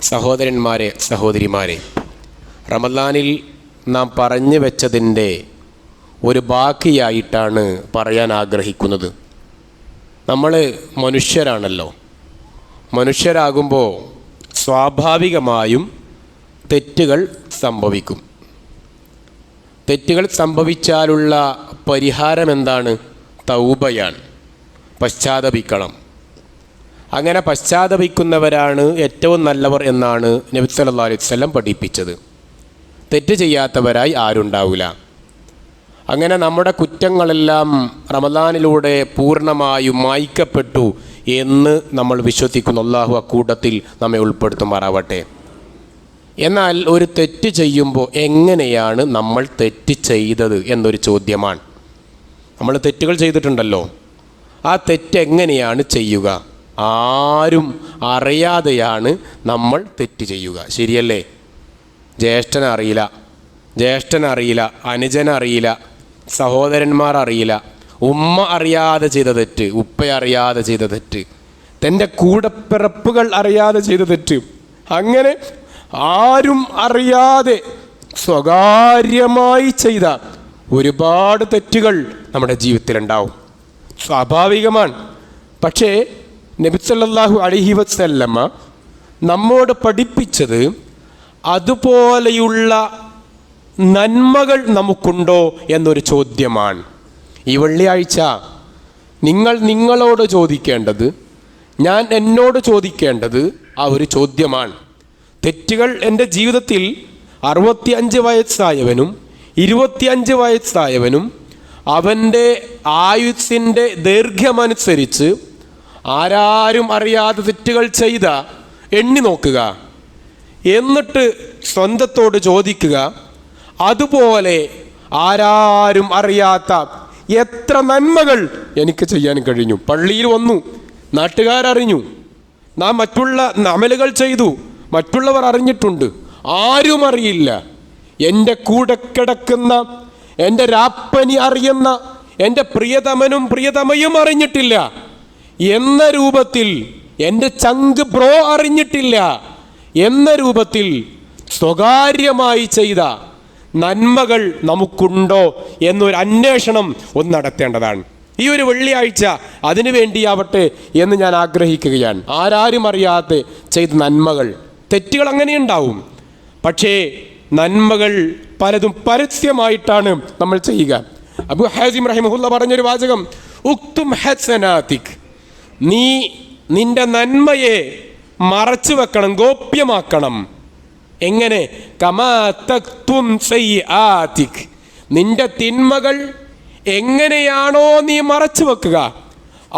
സഹോദരന്മാരെ, സഹോദരിമാരെ, റമദാനിൽ നാം പറഞ്ഞു വെച്ചതിൻ്റെ ഒരു ബാക്കിയായിട്ടാണ് പറയാൻ ആഗ്രഹിക്കുന്നത്. നമ്മൾ മനുഷ്യരാണല്ലോ. മനുഷ്യരാകുമ്പോൾ സ്വാഭാവികമായും തെറ്റുകൾ സംഭവിക്കും. തെറ്റുകൾ സംഭവിച്ചാലുള്ള പരിഹാരം എന്താണ്? തൗബയാണ്, പശ്ചാത്തപിക്കണം. അങ്ങനെ പശ്ചാത്തപിക്കുന്നവരാണ് ഏറ്റവും നല്ലവർ എന്നാണ് നബി സല്ലല്ലാഹു അലൈഹി വസല്ലം പഠിപ്പിച്ചത്. തെറ്റ് ചെയ്യാത്തവരായി ആരുണ്ടാവില്ല. അങ്ങനെ നമ്മുടെ കുറ്റങ്ങളെല്ലാം റമദാനിലൂടെ പൂർണ്ണമായും മായ്ക്കപ്പെട്ടു എന്ന് നമ്മൾ വിശ്വസിക്കുന്നു. അല്ലാഹു അക്കൂട്ടത്തിൽ നമ്മെ ഉൾപ്പെടുത്തുമാറാവട്ടെ. എന്നാൽ ഒരു തെറ്റ് ചെയ്യുമ്പോൾ എങ്ങനെയാണ് നമ്മൾ തെറ്റ് ചെയ്തത് എന്നൊരു ചോദ്യമാണ്. നമ്മൾ തെറ്റുകൾ ചെയ്തിട്ടുണ്ടല്ലോ, ആ തെറ്റ് എങ്ങനെയാണ് ചെയ്യുക? ആരും അറിയാതെയാണ് നമ്മൾ തെറ്റ് ചെയ്യുക, ശരിയല്ലേ? ജ്യേഷ്ഠനറിയില്ല, അനുജനറിയില്ല, സഹോദരന്മാർ അറിയില്ല, ഉമ്മ അറിയാതെ ചെയ്ത തെറ്റ്, ഉപ്പ അറിയാതെ ചെയ്ത തെറ്റ്, തൻ്റെ കൂടപ്പിറപ്പുകൾ അറിയാതെ ചെയ്ത തെറ്റ്, അങ്ങനെ ആരും അറിയാതെ സ്വകാര്യമായി ചെയ്ത ഒരുപാട് തെറ്റുകൾ നമ്മുടെ ജീവിതത്തിലുണ്ടാവും. സ്വാഭാവികമാണ്. പക്ഷേ നബി സല്ലല്ലാഹു അലൈഹി വസല്ലമ നമ്മോട് പഠിപ്പിച്ചത് അതുപോലെയുള്ള നന്മകൾ നമുക്കുണ്ടോ എന്നൊരു ചോദ്യമാണ്. ഈ വെള്ളിയാഴ്ച നിങ്ങളോട് ചോദിക്കേണ്ടത്, ഞാൻ എന്നോട് ചോദിക്കേണ്ടത് ആ ഒരു ചോദ്യമാണ്. തെറ്റുകൾ എൻ്റെ ജീവിതത്തിൽ 65 വയസ്സായവനും 25 വയസ്സായവനും അവൻ്റെ ആയുസ്സിൻ്റെ ദൈർഘ്യമനുസരിച്ച് ആരാരും അറിയാതെ തെറ്റുകൾ ചെയ്ത എണ്ണി നോക്കുക. എന്നിട്ട് സ്വന്തത്തോട് ചോദിക്കുക, അതുപോലെ ആരാരും അറിയാത്ത എത്ര നന്മകൾ എനിക്ക് ചെയ്യാൻ കഴിഞ്ഞു. പള്ളിയിൽ വന്നു, നാട്ടുകാരറിഞ്ഞു, നാം മറ്റുള്ള അമലുകൾ ചെയ്തു, മറ്റുള്ളവർ അറിഞ്ഞിട്ടുണ്ട്, ആരും അറിയില്ല. എൻ്റെ കൂടെ കിടക്കുന്ന, എൻ്റെ രാപ്പനി അറിയുന്ന എൻ്റെ പ്രിയതമനും പ്രിയതമയും അറിഞ്ഞിട്ടില്ല എന്ന രൂപത്തിൽ, എൻ്റെ ചങ്ക് ബ്രോ അറിഞ്ഞിട്ടില്ല എന്ന രൂപത്തിൽ സ്വകാര്യമായി ചെയ്ത നന്മകൾ നമുക്കുണ്ടോ എന്നൊരു അന്വേഷണം ഒന്ന് നടത്തേണ്ടതാണ്. ഈ ഒരു വെള്ളിയാഴ്ച അതിനു വേണ്ടിയാവട്ടെ എന്ന് ഞാൻ ആഗ്രഹിക്കുകയാണ്. ആരാരും അറിയാതെ ചെയ്ത നന്മകൾ, തെറ്റുകൾ അങ്ങനെയുണ്ടാവും. പക്ഷേ നന്മകൾ പലതും പരസ്യമായിട്ടാണ് നമ്മൾ ചെയ്യുക. അബൂ ഹാസിം റഹിമഹുല്ല പറഞ്ഞൊരു വാചകം, ഉക്തും ഹസനാതിക്, നീ നിന്റെ നന്മയെ മറച്ചു വെക്കണം, ഗോപ്യമാക്കണം. എങ്ങനെ? കമാ തക്തും സയ്യിആതിക്, നിന്റെ തിന്മകൾ എങ്ങനെയാണോ നീ മറച്ചു വെക്കുക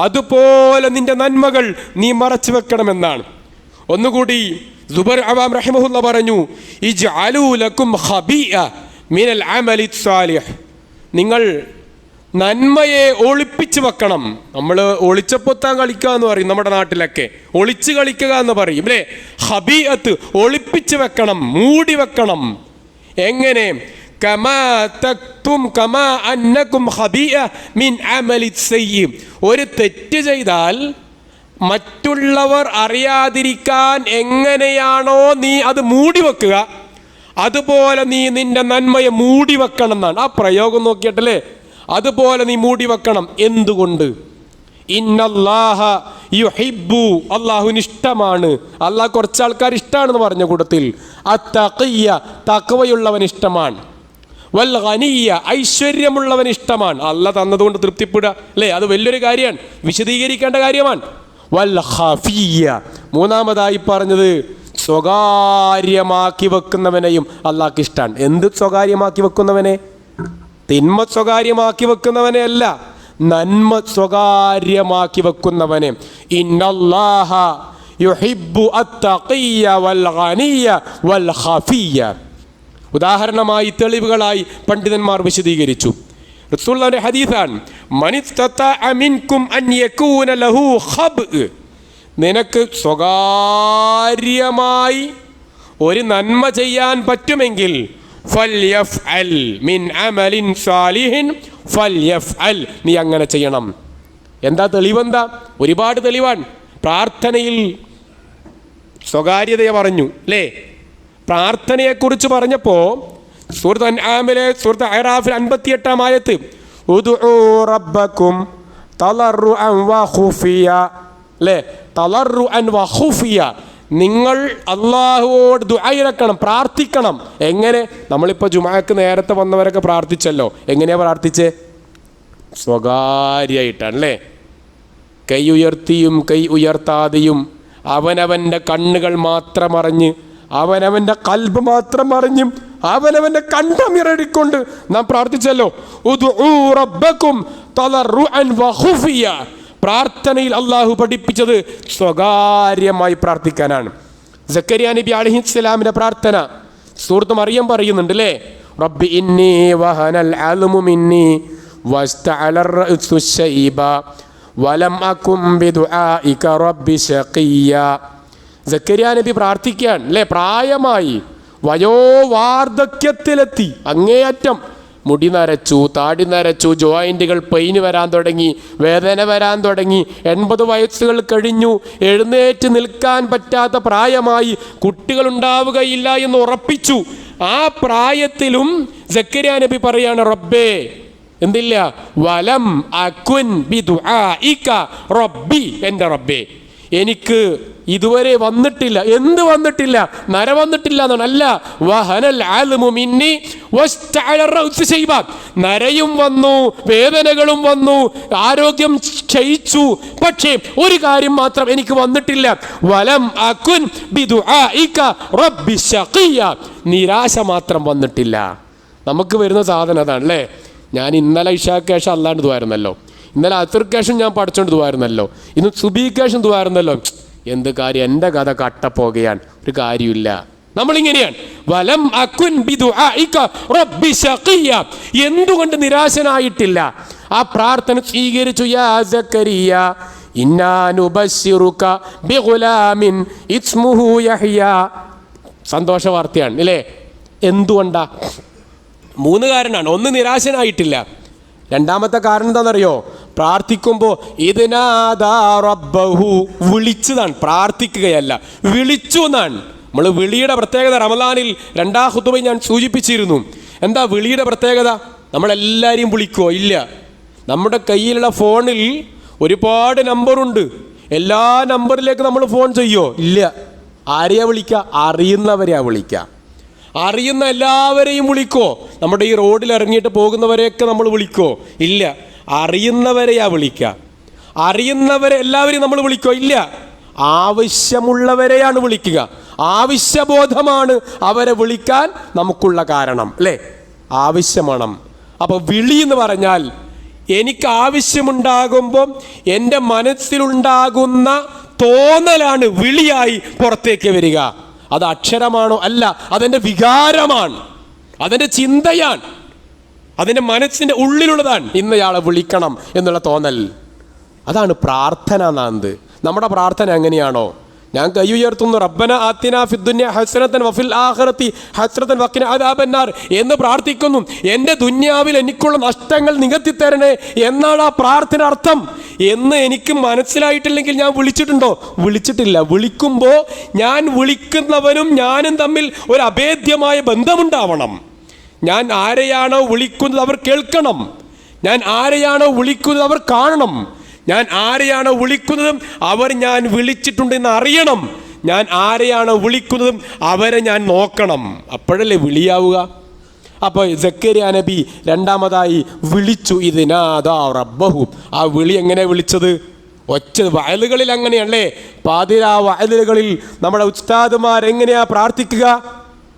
അതുപോലെ നിന്റെ നന്മകൾ നീ മറച്ചു വെക്കണമെന്നാണ്. ഒന്നുകൂടി സുബൈർ അവാം റഹിമഹുല്ല പറഞ്ഞു, ഇജ്അലൂ ലക്കും ഖബീഅ മിനൽ അമലി സ്വാലിഹ്, നിങ്ങൾ നന്മയെ ഒളിപ്പിച്ച് വെക്കണം. നമ്മൾ ഒളിച്ചപ്പൊത്താൻ കളിക്കുക എന്ന് പറയും, നമ്മുടെ നാട്ടിലൊക്കെ ഒളിച്ച് കളിക്കുക എന്ന് പറയും അല്ലേ? ഖബീഅത്ത്, ഒളിപ്പിച്ച് വെക്കണം, മൂടി വെക്കണം. എങ്ങനെ? കമാ തക്തും കമാ അന്നകും ഖബീഅ മിൻ അമലി സയ്യി, ഒരു തെറ്റ് ചെയ്താൽ മറ്റുള്ളവർ അറിയാതിരിക്കാൻ എങ്ങനെയാണോ നീ അത് മൂടി വെക്കുക അതുപോലെ നീ നിന്റെ നന്മയെ മൂടി വെക്കണം എന്നാണ് ആ പ്രയോഗം. നോക്കിയിട്ടല്ലേ? അതുപോലെ നീ മൂടി വെക്കണം. എന്തുകൊണ്ട്? ഇന്നല്ലാഹ യുഹിബ്ബു, അല്ലാഹുവിന് ഇഷ്ടമാണ്. അല്ലാഹ് കുറച്ച് ആൾക്കാർ ഇഷ്ടമാണെന്ന് പറഞ്ഞ കൂട്ടത്തിൽ അത്തഖിയ്യ, തഖ്വയുള്ളവൻ ഇഷ്ടമാണ്. വൽ ഗനിയ്യ, ഐശ്വര്യമുള്ളവൻ ഇഷ്ടമാണ്. അല്ലാഹ് തന്നതുകൊണ്ട് തൃപ്തിപ്പെടുക അല്ലേ? അത് വലിയൊരു കാര്യമാണ്, വിശദീകരിക്കേണ്ട കാര്യമാണ്. വൽ ഖഫിയ്യ, മൂന്നാമതായി പറഞ്ഞത് സ്വകാര്യമാക്കി വെക്കുന്നവനെയും അല്ലാഹ്ക്ക് ഇഷ്ടമാണ്. എന്ത് സ്വകാര്യമാക്കി വെക്കുന്നവനെ? തിന്മ സ്വകാര്യമാക്കി വെക്കുന്നവനെ അല്ല, നന്മ സ്വകാര്യമാക്കി വെക്കുന്നവനെ. ഇന്നല്ലാഹ യുഹിബ്ബു അത്തഖിയ്യ വൽ ഗനിയ്യ വൽ ഖഫിയ്യ. ഉദാഹരണമായി, തെളിവുകളായി പണ്ഡിതന്മാർ വിശദീകരിച്ചു. റസൂലുള്ളാഹിന്റെ ഹദീസാണ്, മനിസ്തതഅ മിൻകും അൻ യകൂന ലഹു ഖബ്അ, നിനക്ക് സ്വകാര്യമായി ഒരു നന്മ ചെയ്യാൻ പറ്റുമെങ്കിൽ ഫൽയഫ്അൽ മിൻ അമലിൻ സാലിഹിൻ ഫൽയഫ്അൽ, നീ അങ്ങനെ ചെയ്യണം. എന്താ തെളിവെന്താ? ഒരുപാട് തെളിവാണ്. പ്രാർത്ഥനയിൽ സ്വകാര്യതയെ പറഞ്ഞു അല്ലേ? പ്രാർത്ഥനയെക്കുറിച്ച് പറഞ്ഞപ്പോൾ സൂറത്ത് അൻആമിലെ സൂറത്ത് അഅറാഫിൽ 58-ാം ആയത്ത് ഉദ്ഉ റബ്ബക്കും തളർറുഅൻ വഖുഫിയ അല്ലേ? തളർറുഅൻ വഖുഫിയ, നിങ്ങൾ അള്ളാഹുവോട് ദുആ ഇറക്കണം, പ്രാർത്ഥിക്കണം. എങ്ങനെ? നമ്മളിപ്പോൾ ജുമാക്ക് നേരത്തെ വന്നവരൊക്കെ പ്രാർത്ഥിച്ചല്ലോ. എങ്ങനെയാ പ്രാർത്ഥിച്ചേ? സ്വകാര്യമായിട്ടാണ് അല്ലേ? കൈ ഉയർത്തിയും കൈ ഉയർത്താതെയും അവനവൻ്റെ കണ്ണുകൾ മാത്രം അറിഞ്ഞ്, അവനവൻ്റെ കൽബ് മാത്രം അറിഞ്ഞും അവനവൻ്റെ കണ്ഠമിറടിക്കൊണ്ട് നാം പ്രാർത്ഥിച്ചല്ലോ. ഉദ്ഉ റബ്ബക്കും തളർറുഅൻ വഖുഫിയ. പ്രാർത്ഥനയിൽ അള്ളാഹു പഠിപ്പിച്ചത് സ്വകാര്യമായി പ്രാർത്ഥിക്കാനാണ്. സക്കരിയ നബി അലൈഹിസ്സലാമിൻ്റെ പ്രാർത്ഥന സൂറത്ത് മറിയം പറയുന്നുണ്ട് അല്ലേ? റബ്ബി ഇന്നി വഹനൽ അൽമു മിന്നി വസ്തഅലർ റഅസു ശൈബ വലം അകും ബിദുആഇക റബ്ബി ശഖിയ. സക്കരിയ നബി പ്രാർത്ഥിക്കാൻ അല്ലേ? പ്രായമായി വയോവാർദ്ധക്യത്തിലെത്തി, അങ്ങേയറ്റം മുടി നരച്ചു, താടി നരച്ചു, ജോയിൻറ്റുകൾ പെയിന് വരാൻ തുടങ്ങി, വേദന വരാൻ തുടങ്ങി, 80 വയസ്സുകൾ കഴിഞ്ഞു, എഴുന്നേറ്റ് നിൽക്കാൻ പറ്റാത്ത പ്രായമായി, കുട്ടികളുണ്ടാവുകയില്ല എന്ന് ഉറപ്പിച്ചു. ആ പ്രായത്തിലും സക്കരിയ നബി പറയാണ് റബ്ബേ എന്തില്ല, വലം അകുൻ ബിദുആഇക റബ്ബി, എൻ്റെ റബ്ബേ എനിക്ക് ഇതുവരെ വന്നിട്ടില്ല. എന്ത് വന്നിട്ടില്ല? നര വന്നിട്ടില്ല എന്നാണ്. അല്ല, വഹനൽ അൽമു മിന്നി വസ്തഅലർ റഅസു ശൈബ, നരയും വന്നു, വേദനകളും വന്നു, ആരോഗ്യം ക്ഷയിച്ചു. പക്ഷേ ഒരു കാര്യം മാത്രം എനിക്ക് വന്നിട്ടില്ല, വലം അകുൻ ബിദുആഇക റബ്ബി ശഖിയ, നിരാശ മാത്രം വന്നിട്ടില്ല. നമുക്ക് വരുന്ന സാധനം അതാണ് അല്ലേ? ഞാൻ ഇന്നലെ ഇശാക്കേശം അല്ലാണ്ട് ദുആയിരുന്നല്ലോ, ഇന്നലെ അസർക്കേശം ഞാൻ പഠിച്ചോണ്ട് ദുആയിരുന്നല്ലോ, ഇന്ന് സുബീക്കേശം ദുആയിരുന്നല്ലോ. എന്ത് കാര്യം? എൻ്റെ കഥ കട്ടപ്പോകുകയാണ്, ഒരു കാര്യമില്ല. നമ്മളിങ്ങനെയാണ്, വലം അകുൻ ബിദുആഇക റബ്ബി ശഖിയ. എന്തുകൊണ്ട് നിരാശനായിട്ടില്ല? ആ പ്രാർത്ഥന സ്വീകരിച്ചു. യാ സക്കരിയ ഇന്നാ നുബശ്ശിറുക ബിഗുലാമിൻ ഇസ്മുഹു യഹ്യ. സന്തോഷ വാർത്തയാണ് അല്ലേ? എന്തുകൊണ്ടാ? 3 കാരണമാണ്. ഒന്ന്, നിരാശനായിട്ടില്ല. രണ്ടാമത്തെ കാരണം എന്താണെന്നറിയോ? പ്രാർത്ഥിക്കുമ്പോൾ ഇതിനാദാ റബ്ബഹു, വിളിച്ചതാണ്, പ്രാർത്ഥിക്കുകയല്ല, വിളിച്ചു എന്നാണ്. നമ്മൾ വിളിയുടെ പ്രത്യേകത റമദാനിൽ 2ാം ഖുതുബയിൽ ഞാൻ സൂചിപ്പിച്ചിരുന്നു. എന്താ വിളിയുടെ പ്രത്യേകത? നമ്മളെല്ലാവരെയും വിളിക്കുമോ? ഇല്ല. നമ്മുടെ കയ്യിലുള്ള ഫോണിൽ ഒരുപാട് നമ്പറുണ്ട്. എല്ലാ നമ്പറിലേക്ക് നമ്മൾ ഫോൺ ചെയ്യുമോ? ഇല്ല. ആരെയാ വിളിക്കുക? അറിയുന്നവരെയാ വിളിക്കുക. അറിയുന്ന എല്ലാവരെയും വിളിക്കോ? നമ്മുടെ ഈ റോഡിൽ ഇറങ്ങിയിട്ട് പോകുന്നവരെയൊക്കെ നമ്മൾ വിളിക്കോ? ഇല്ല. അറിയുന്നവരെയാ വിളിക്കുക. അറിയുന്നവരെ എല്ലാവരെയും നമ്മൾ വിളിക്കോ? ഇല്ല. ആവശ്യമുള്ളവരെയാണ് വിളിക്കുക. ആവശ്യബോധമാണ് അവരെ വിളിക്കാൻ നമുക്കുള്ള കാരണം അല്ലേ? ആവശ്യമാണ്. അപ്പോൾ വിളി എന്ന് പറഞ്ഞാൽ എനിക്ക് ആവശ്യമുണ്ടാകുമ്പം എൻ്റെ മനസ്സിലുണ്ടാകുന്ന തോന്നലാണ് വിളിയായി പുറത്തേക്ക് വരിക. അത് അക്ഷരമാണോ? അല്ല, അതെൻ്റെ വികാരമാണ്, അതെൻ്റെ ചിന്തയാണ്, അതിൻ്റെ മനസ്സിൻ്റെ ഉള്ളിലുള്ളതാണ്. ഇന്നയാളെ വിളിക്കണം എന്നുള്ള തോന്നൽ, അതാണ് പ്രാർത്ഥന എന്നാണ്. നമ്മുടെ പ്രാർത്ഥന എങ്ങനെയാണോ? ഞാൻ കൈ ഉയർത്തുന്നു, റബ്ബന ആതിനാ ഫിദ്ദുനിയ ഹസനതൻ വഫിൽ ആഖിറതി ഹസനതൻ വഖിന അദാബന്നാർ എന്ന് പ്രാർത്ഥിക്കുന്നു. എൻ്റെ ദുന്യാവിൽ എനിക്കുള്ള നഷ്ടങ്ങൾ നികത്തി തരണേ എന്നാണ് ആ പ്രാർത്ഥന അർത്ഥം. എന്ന് എനിക്ക് മനസ്സിലായിട്ടില്ലെങ്കിൽ ഞാൻ വിളിച്ചിട്ടുണ്ടോ? വിളിച്ചിട്ടില്ല. വിളിക്കുമ്പോൾ ഞാൻ വിളിക്കുന്നവനും ഞാനും തമ്മിൽ ഒരു അഭേദ്യമായ ബന്ധമുണ്ടാവണം. ഞാൻ ആരെയാണോ വിളിക്കുന്നത് അവർ കേൾക്കണം. ഞാൻ ആരെയാണോ വിളിക്കുന്നത് അവർ കാണണം. ഞാൻ ആരെയാണോ വിളിക്കുന്നതും അവർ ഞാൻ വിളിച്ചിട്ടുണ്ടെന്ന് അറിയണം. ഞാൻ ആരെയാണോ വിളിക്കുന്നതും അവരെ ഞാൻ നോക്കണം. അപ്പോഴല്ലേ വിളിയാവുക. അപ്പോൾ സക്കരിയ നബി രണ്ടാമതായി വിളിച്ചു, ഇതിനാദാ റബ്ബഹു. ആ വിളി എങ്ങനെ വിളിച്ചത്? ഒച്ച വയലുകളിൽ അങ്ങനെയല്ലേ? പാതിരാ വയലുകളിൽ നമ്മുടെ ഉസ്താദുമാരെങ്ങനെയാ പ്രാർത്ഥിക്കുക?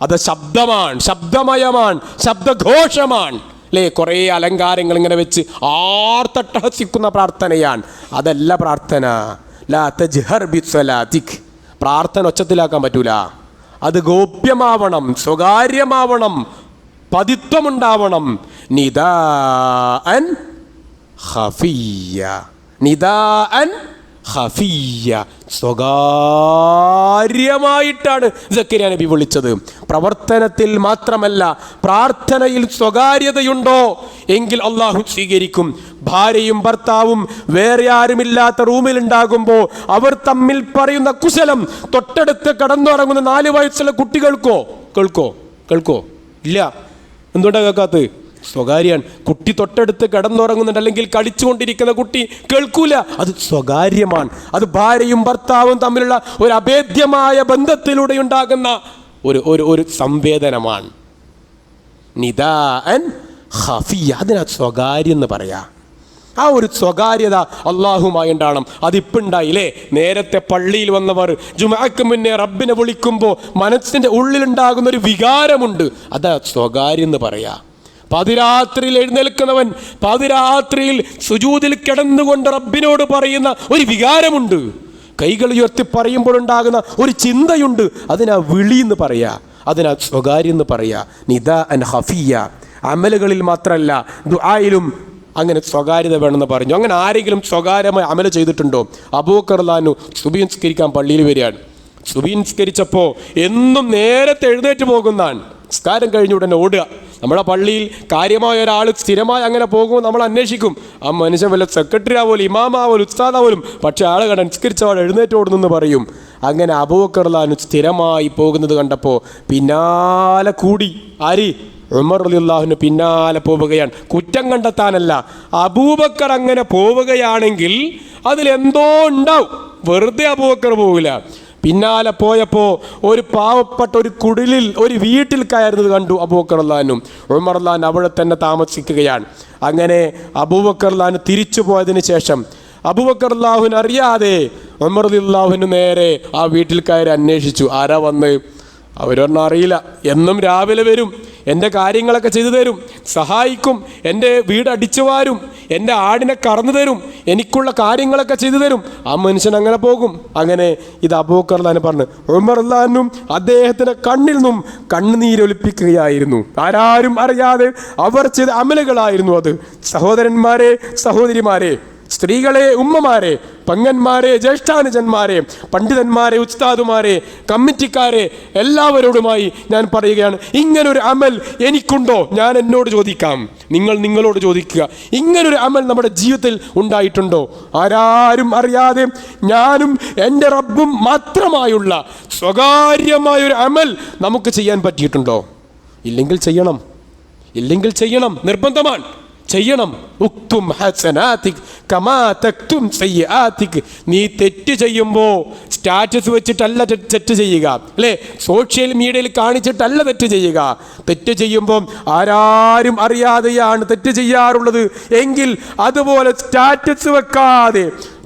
അത് ശബ്ദമാണ്, ശബ്ദമയമാണ്, ശബ്ദഘോഷമാണ് അല്ലേ? കുറേ അലങ്കാരങ്ങൾ ഇങ്ങനെ വെച്ച് ആർത്തട്ടഹസിക്കുന്ന പ്രാർത്ഥനയാണ്. അതല്ല പ്രാർത്ഥന. ലാ തജ്ഹർ ബിസ്സലാതിക്. പ്രാർത്ഥന ഒച്ചത്തിലാക്കാൻ പറ്റൂല. അത് ഗോപ്യമാവണം, സ്വകാര്യമാവണം, പതിത്വമുണ്ടാവണം. നിദാഅൻ ഖഫിയ്യ, നിദാഅൻ ഖഫിയ്യ, സ്വകാര്യമായിട്ടാണ് സക്കരിയ നബി വിളിച്ചത്. പ്രവർത്തനത്തിൽ മാത്രമല്ല, പ്രാർത്ഥനയിൽ സ്വകാര്യതയുണ്ടോ എങ്കിൽ അള്ളാഹു സ്വീകരിക്കും. ഭാര്യയും ഭർത്താവും വേറെ ആരുമില്ലാത്ത റൂമിലുണ്ടാകുമ്പോൾ അവർ തമ്മിൽ പറയുന്ന കുശലം തൊട്ടടുത്ത് കടന്നുറങ്ങുന്ന 4 വയസ്സുള്ള കുട്ടികൾക്കോ കേൾക്കോ ഇല്ല. എന്തുകൊണ്ടാണ് കേൾക്കാത്തത്? സ്വകാര്യാണ്. കുട്ടി തൊട്ടടുത്ത് കിടന്നുറങ്ങുന്നുണ്ട്, അല്ലെങ്കിൽ കളിച്ചുകൊണ്ടിരിക്കുന്ന കുട്ടി കേൾക്കൂല. അത് സ്വകാര്യമാണ്. അത് ഭാര്യയും ഭർത്താവും തമ്മിലുള്ള ഒരു അഭേദ്യമായ ബന്ധത്തിലൂടെ ഉണ്ടാകുന്ന ഒരു സംവേദനമാണ്. നിദാഅൻ ഖഫിയ്യ, അതിനാ സ്വകാര്യം എന്ന് പറയാ. ആ ഒരു സ്വകാര്യത അള്ളാഹുമായി ഉണ്ടാവണം. അതിപ്പുണ്ടായില്ലേ? നേരത്തെ പള്ളിയിൽ വന്നവർ ജുമുഅക്ക് മുന്നേ റബ്ബിനെ വിളിക്കുമ്പോൾ മനസ്സിൻ്റെ ഉള്ളിലുണ്ടാകുന്ന ഒരു വികാരമുണ്ട്. അതാ സ്വകാര്യം എന്ന് പറയാ. പാതിരാത്രിയിൽ എഴുന്നേൽക്കുന്നവൻ പാതിരാത്രിയിൽ സുജൂദിൽ കിടന്നുകൊണ്ട് റബ്ബിനോട് പറയുന്ന ഒരു വികാരമുണ്ട്. കൈകൾ ഉയർത്തി പറയുമ്പോഴുണ്ടാകുന്ന ഒരു ചിന്തയുണ്ട്. അതിനാ വിളി എന്ന് പറയാ, അതിനാ സ്വകാര്യം എന്ന് പറയാ. നിദാഅൻ ഖഫിയ്യ. അമലുകളിൽ മാത്രമല്ല, ദുആയിലും അങ്ങനെ സ്വകാര്യത വേണമെന്ന് പറഞ്ഞു. അങ്ങനെ ആരെങ്കിലും സ്വകാര്യമായി അമല ചെയ്തിട്ടുണ്ടോ? അബൂബക്കർ റളിയല്ലാഹു സുബ്ഹി നിസ്കരിക്കാൻ പള്ളിയിൽ വരികയാണ്. സുബ്ഹി നിസ്കരിച്ചപ്പോൾ എന്നും നേരത്തെ എഴുന്നേറ്റ് പോകുന്നതാണ്. നിസ്കാരം കഴിഞ്ഞ ഉടനെ ഓടുക. നമ്മളെ പള്ളിയിൽ കാര്യമായ ഒരാൾ സ്ഥിരമായി അങ്ങനെ പോകുമ്പോൾ നമ്മൾ അന്വേഷിക്കും. ആ മനുഷ്യൻ വല്ല സെക്രട്ടറി ആവോലും ഇമാമാവോലും ഉസ്താദാവോലും, പക്ഷേ ആൾ കണ്ട നിസ്കരിച്ചവാൾ എഴുന്നേറ്റ് ഓടുന്നെന്ന് പറയും. അങ്ങനെ അബൂബക്കർ റളിയല്ലാഹു സ്ഥിരമായി പോകുന്നത് കണ്ടപ്പോൾ പിന്നാലെ കൂടി ആര്? ഉമർ റളിയല്ലാഹുവിന് പിന്നാലെ പോവുകയാണ്. കുറ്റം കണ്ടെത്താനല്ല, അബൂബക്കർ അങ്ങനെ പോവുകയാണെങ്കിൽ അതിലെന്തോ ഉണ്ടാവും. വെറുതെ അബൂബക്കർ പോവില്ല. പിന്നാലെ പോയപ്പോൾ ഒരു പാവപ്പെട്ട ഒരു കുടിലിൽ ഒരു വീട്ടിൽ കയറുന്നത് കണ്ടു അബൂബക്കർ റളിയല്ലാഹു. ഉമർ റളിയല്ലാഹു അവിടെ തന്നെ താമസിക്കുകയാണ്. അങ്ങനെ അബൂബക്കർ റളിയല്ലാഹു തിരിച്ചു പോയതിന് ശേഷം അബൂബക്കർ റളിയല്ലാഹുവിന് അറിയാതെ ഉമർ റളിയല്ലാഹുവിന് നേരെ ആ വീട്ടിൽ കയറി അന്വേഷിച്ചു. ആരാ വന്ന്? അവരൊന്നും അറിയില്ല. എന്നും രാവിലെ വരും, എൻ്റെ കാര്യങ്ങളൊക്കെ ചെയ്തു തരും, സഹായിക്കും, എൻ്റെ വീട് അടിച്ചു വാരും, എൻ്റെ ആടിനെ കറന്നു തരും, എനിക്കുള്ള കാര്യങ്ങളൊക്കെ ചെയ്തു തരും. ആ മനുഷ്യൻ അങ്ങനെ പോകും. അങ്ങനെ ഇത് അബൂബക്കർ റളിയല്ലാഹു പറഞ്ഞു. ഉമർ റളിയല്ലാഹു അദ്ദേഹത്തിൻ്റെ കണ്ണിൽ നിന്നും കണ്ണുനീരൊലിപ്പിക്കുകയായിരുന്നു. ആരാരും അറിയാതെ അവർ ചെയ്ത അമലുകളായിരുന്നു അത്. സഹോദരന്മാരെ, സഹോദരിമാരെ, സ്ത്രീകളെ, ഉമ്മമാരെ, പങ്ങന്മാരെ, ജ്യേഷ്ഠാനുജന്മാരെ, പണ്ഡിതന്മാരെ, ഉസ്താദുമാരെ, കമ്മിറ്റിക്കാരെ, എല്ലാവരോടുമായി ഞാൻ പറയുകയാണ്, ഇങ്ങനൊരു അമൽ എനിക്കുണ്ടോ? ഞാൻ എന്നോട് ചോദിക്കാം, നിങ്ങൾ നിങ്ങളോട് ചോദിക്കുക. ഇങ്ങനൊരു അമൽ നമ്മുടെ ജീവിതത്തിൽ ഉണ്ടായിട്ടുണ്ടോ? ആരാരും അറിയാതെ ഞാനും എൻ്റെ റബ്ബും മാത്രമായുള്ള സ്വകാര്യമായൊരു അമൽ നമുക്ക് ചെയ്യാൻ പറ്റിയിട്ടുണ്ടോ? ഇല്ലെങ്കിൽ ചെയ്യണം, നിർബന്ധമാണ്, ചെയ്യണം. ഉക്തും ഹസനാതിക് കമാ തക്തും സയ്യിആതിക്. നീ തെറ്റ് ചെയ്യുമ്പോൾ സ്റ്റാറ്റസ് വെച്ചിട്ടല്ല തെറ്റ് ചെയ്യുക, അല്ലേ? സോഷ്യൽ മീഡിയയിൽ കാണിച്ചിട്ടല്ല തെറ്റ് ചെയ്യുക. തെറ്റ് ചെയ്യുമ്പോൾ ആരാരും അറിയാതെയാണ് തെറ്റ് ചെയ്യാറുള്ളത് എങ്കിൽ അതുപോലെ സ്റ്റാറ്റസ് വെക്കാതെ,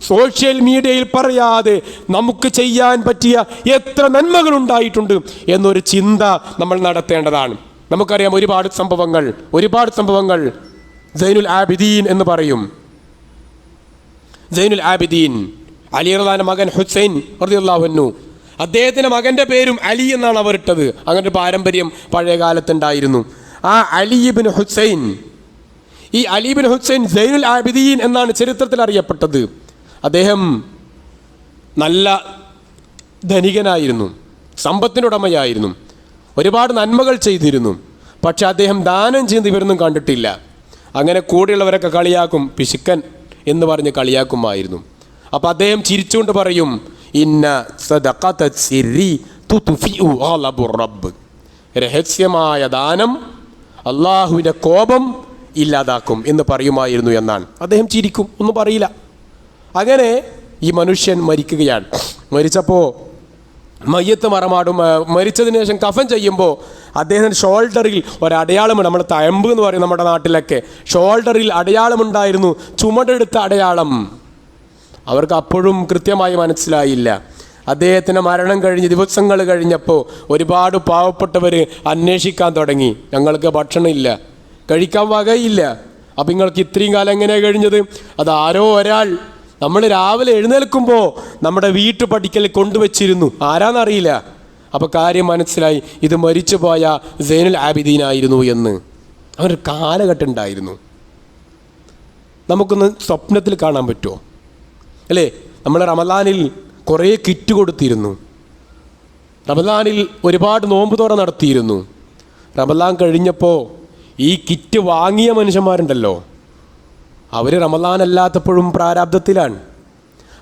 സോഷ്യൽ മീഡിയയിൽ പറയാതെ നമുക്ക് ചെയ്യാൻ പറ്റിയ എത്ര നന്മകൾ ഉണ്ടായിട്ടുണ്ട് എന്നൊരു ചിന്ത നമ്മൾ നടത്തേണ്ടതാണ്. നമുക്കറിയാം ഒരുപാട് സംഭവങ്ങൾ. സൈനുൽ ആബിദീൻ എന്ന് പറയും. സൈനുൽ ആബിദീൻ അലി റളിയല്ലാഹുവിന്റെ മകൻ ഹുസൈൻ റളിയല്ലാഹു അൻഹു, അദ്ദേഹത്തിൻ്റെ മകൻ്റെ പേരും അലി എന്നാണ് അവർ ഇട്ടത്. അങ്ങനെ ഒരു പാരമ്പര്യം പഴയ കാലത്തുണ്ടായിരുന്നു. ആ അലി ഇബ്നു ഹുസൈൻ, ഈ അലി ഇബ്നു ഹുസൈൻ സൈനുൽ ആബിദീൻ എന്നാണ് ചരിത്രത്തിൽ അറിയപ്പെട്ടത്. അദ്ദേഹം നല്ല ധനികനായിരുന്നു, സമ്പത്തിനുടമയായിരുന്നു, ഒരുപാട് നന്മകൾ ചെയ്തിരുന്നു. പക്ഷെ അദ്ദേഹം ദാനം ചെയ്യുന്നത് ഇവരൊന്നും കണ്ടിട്ടില്ല. അങ്ങനെ കൂടെയുള്ളവരൊക്കെ കളിയാക്കും, പിശുക്കൻ എന്ന് പറഞ്ഞ് കളിയാക്കുമായിരുന്നു. അപ്പോൾ അദ്ദേഹം ചിരിച്ചുകൊണ്ട് പറയും, ഇന്ന സദഖത സിരി തുത്ഫിഉ ഗളബുർ റബ്ബ്. രഹസ്യമായ ദാനം അള്ളാഹുവിൻ്റെ കോപം ഇല്ലാതാക്കും എന്ന് പറയുമായിരുന്നു എന്നാണ്. അദ്ദേഹം ചിരിക്കും, ഒന്നും പറയില്ല. അങ്ങനെ ഈ മനുഷ്യൻ മരിക്കുകയാണ്. മരിച്ചപ്പോൾ മയ്യത്ത് മരിച്ചതിന് ശേഷം കഫൻ ചെയ്യുമ്പോൾ അദ്ദേഹത്തിൻ്റെ ഷോൾഡറിൽ ഒരടയാളമുണ്ട്. നമ്മൾ തയമ്പ് എന്ന് പറയും നമ്മുടെ നാട്ടിലൊക്കെ. ഷോൾഡറിൽ അടയാളമുണ്ടായിരുന്നു, ചുമടെടുത്ത അടയാളം. അവർക്ക് അപ്പോഴും കൃത്യമായി മനസ്സിലായില്ല. അദ്ദേഹത്തിൻ്റെ മരണം കഴിഞ്ഞ് ദിവസങ്ങൾ കഴിഞ്ഞപ്പോൾ ഒരുപാട് പാവപ്പെട്ടവർ അന്വേഷിക്കാൻ തുടങ്ങി. ഞങ്ങൾക്ക് ഭക്ഷണമില്ല, കഴിക്കാൻ വകയില്ല. അപ്പം നിങ്ങൾക്ക് ഇത്രയും കാലം എങ്ങനെയാണ് കഴിഞ്ഞത്? അത് ആരോ ഒരാൾ നമ്മൾ രാവിലെ എഴുന്നേൽക്കുമ്പോൾ നമ്മുടെ വീട്ടുപടിക്കൽ കൊണ്ടുവച്ചിരുന്നു, ആരാന്നറിയില്ല. അപ്പോൾ കാര്യം മനസ്സിലായി, ഇത് മരിച്ചുപോയ സൈനുൽ ആബിദീനായിരുന്നു എന്ന്. അവനൊരു കാലഘട്ടം ഉണ്ടായിരുന്നു. നമുക്കൊന്ന് സ്വപ്നത്തിൽ കാണാൻ പറ്റുമോ? അല്ലേ? നമ്മൾ റമദാനിൽ കുറേ കിറ്റ് കൊടുത്തിരുന്നു. റമദാനിൽ ഒരുപാട് നോമ്പ് തുറ നടത്തിയിരുന്നു. റമദാൻ കഴിഞ്ഞപ്പോൾ ഈ കിറ്റ് വാങ്ങിയ മനുഷ്യന്മാരുണ്ടല്ലോ, അവർ റമദാൻ അല്ലാത്തപ്പോഴും പ്രാരാബ്ധത്തിലാണ്.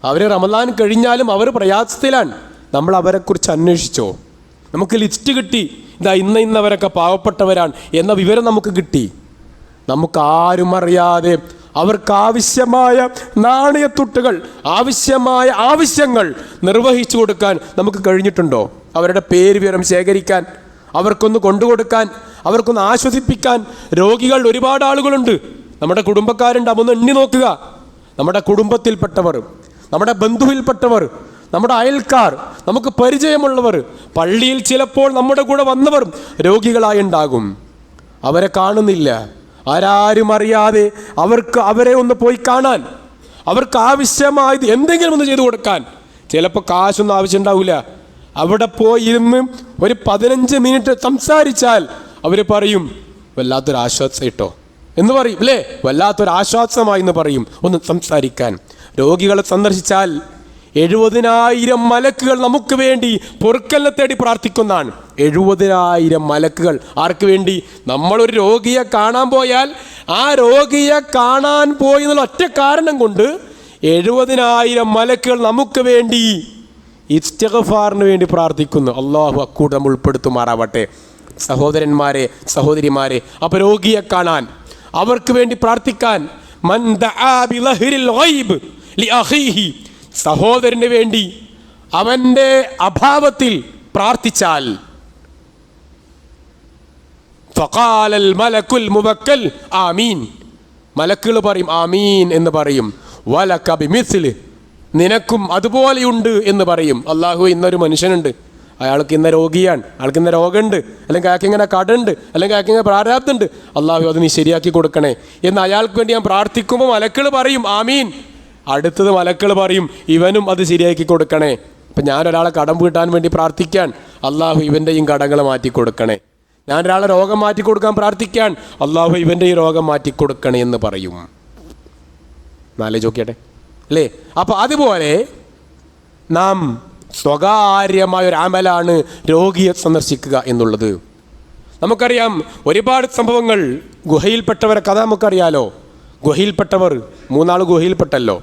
അവർ റമദാൻ കഴിഞ്ഞാലും അവർ പ്രയാസത്തിലാണ്. നമ്മൾ അവരെക്കുറിച്ച് അന്വേഷിച്ചോ? നമുക്ക് ലിസ്റ്റ് കിട്ടി, ഇതാ ഇന്നവരൊക്കെ പാവപ്പെട്ടവരാണ് എന്ന വിവരം നമുക്ക് കിട്ടി. നമുക്ക് ആരും അറിയാതെ അവർക്ക് ആവശ്യമായ നാണയത്തുട്ടുകൾ, ആവശ്യമായ ആവശ്യങ്ങൾ നിർവഹിച്ചു കൊടുക്കാൻ നമുക്ക് കഴിഞ്ഞിട്ടുണ്ടോ? അവരുടെ പേര് വിവരം ശേഖരിക്കാൻ, അവർക്കൊന്ന് കൊണ്ടുകൊടുക്കാൻ, അവർക്കൊന്ന് ആശ്വസിപ്പിക്കാൻ. രോഗികൾ ഒരുപാട് ആളുകളുണ്ട്, നമ്മുടെ കുടുംബക്കാരുണ്ട്. അതൊന്ന് എണ്ണി നോക്കുക. നമ്മുടെ കുടുംബത്തിൽപ്പെട്ടവർ, നമ്മുടെ ബന്ധുവിൽപ്പെട്ടവർ, നമ്മുടെ അയൽക്കാർ, നമുക്ക് പരിചയമുള്ളവർ, പള്ളിയിൽ ചിലപ്പോൾ നമ്മുടെ കൂടെ വന്നവർ രോഗികളായി ഉണ്ടാകും. അവരെ കാണുന്നില്ല. ആരാരും അറിയാതെ അവരെ ഒന്ന് പോയി കാണാൻ, അവർക്ക് ആവശ്യമായത് എന്തെങ്കിലും ഒന്ന് ചെയ്തു കൊടുക്കാൻ. ചിലപ്പോൾ കാശൊന്നും ആവശ്യമുണ്ടാവില്ല. അവിടെ പോയി ഇരുന്ന് ഒരു 15 മിനിറ്റ് സംസാരിച്ചാൽ അവർ പറയും, വല്ലാത്തൊരാശ്വാസം കേട്ടോ എന്ന് പറയും, അല്ലേ? വല്ലാത്തൊരാശ്വാസമായി എന്ന് പറയും ഒന്ന് സംസാരിക്കാൻ. രോഗികളെ സന്ദർശിച്ചാൽ 70,000 മലക്കുകൾ നമുക്ക് വേണ്ടി പൊറുക്കലിനെ തേടി പ്രാർത്ഥിക്കുന്നതാണ്. 70,000 മലക്കുകൾ ആർക്ക് വേണ്ടി? നമ്മളൊരു രോഗിയെ കാണാൻ പോയാൽ ആ രോഗിയെ കാണാൻ പോയി എന്നുള്ള ഒറ്റ കാരണം കൊണ്ട് 70,000 മലക്കുകൾ നമുക്ക് വേണ്ടി ഇസ്തിഗ്ഫാറിന് വേണ്ടി പ്രാർത്ഥിക്കുന്നു. അല്ലാഹു അക്കൂടെ നമ്മൾ ഉൾപ്പെടുത്തുമാറാവട്ടെ. സഹോദരന്മാരെ, സഹോദരിമാരെ, അപ്പോൾ രോഗിയെ കാണാൻ, അവർക്ക് വേണ്ടി പ്രാർത്ഥിക്കാൻ, മൻ ദആ ബിളഹ്രിൽ ഗൈബ് ലിഅഖീഹി, സഹോദരന് വേണ്ടി അവൻ്റെ അഭാവത്തിൽ പ്രാർത്ഥിച്ചാൽ, ഫഖാലൽ മലക്കുൽ മുവക്കൽ ആമീൻ, മലക്കുകൾ പറയും ആമീൻ എന്ന് പറയും. വലക ബിമിസ്ലി, നിനക്കും അതുപോലെയുണ്ട് എന്ന് പറയും. അല്ലാഹു, ഇന്നൊരു മനുഷ്യനുണ്ട്, അയാൾക്ക് ഇന്ന രോഗിയാണ്, അയാൾക്ക് ഇന്ന രോഗമുണ്ട്, അല്ലെങ്കിൽ അയാൾക്ക് ഇങ്ങനെ കടമുണ്ട്, അല്ലെങ്കിൽ അയാൾക്ക് ഇങ്ങനെ പ്രാരാബ്ദമുണ്ട്, അല്ലാഹു അത് നീ ശരിയാക്കി കൊടുക്കണേ എന്ന് അയാൾക്ക് വേണ്ടി ഞാൻ പ്രാർത്ഥിക്കുമ്പോൾ മലക്കുകൾ പറയും ആമീൻ. അടുത്തത് മലക്കുകൾ പറയും ഇവനും അത് ശരിയാക്കി കൊടുക്കണേ. അപ്പം ഞാനൊരാളെ കടം വീട്ടാൻ വേണ്ടി പ്രാർത്ഥിക്കാൻ, അല്ലാഹു ഇവൻ്റെയും കടങ്ങൾ മാറ്റി കൊടുക്കണേ. ഞാൻ ഒരാളെ രോഗം മാറ്റി കൊടുക്കാൻ പ്രാർത്ഥിക്കാൻ, അല്ലാഹു ഇവൻ്റെ ഈ രോഗം മാറ്റി കൊടുക്കണേ എന്ന് പറയും. നാലേ ചോദിക്കട്ടെ, അല്ലേ? അപ്പോൾ അതുപോലെ നാം സ്വകാര്യമായൊരു അമലാണ് രോഗിയെ സന്ദർശിക്കുക എന്നുള്ളത്. നമുക്കറിയാം ഒരുപാട് സംഭവങ്ങൾ. ഗുഹയിൽപ്പെട്ടവരെ കഥ നമുക്കറിയാലോ. ഗുഹയിൽപ്പെട്ടവർ 3 ആൾ ഗുഹയിൽപ്പെട്ടല്ലോ.